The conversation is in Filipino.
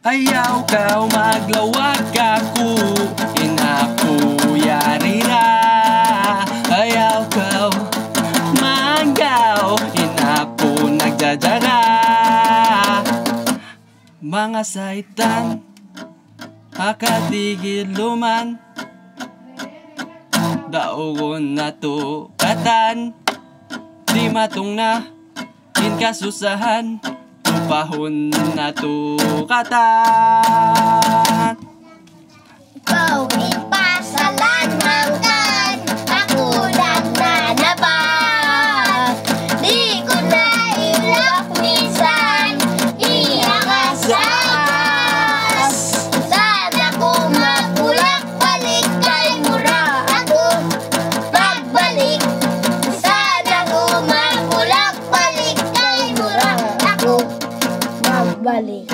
Ayaw ka maglawag ako, inakuyari na. Ayaw ka manggaw, inapo nagdadara. Mga saitan, akatigil luman, daogon na tukatan, di matong na inkasusahan, tupahon na tukatan. Ikaw ipasalanangkan, ako lang na naman. Di ko na ilak minsan, iakasas. Sana ko magulak, balik kay mura ako pagbalik. Sana ko magulak, balik kay mura ako pagbalik.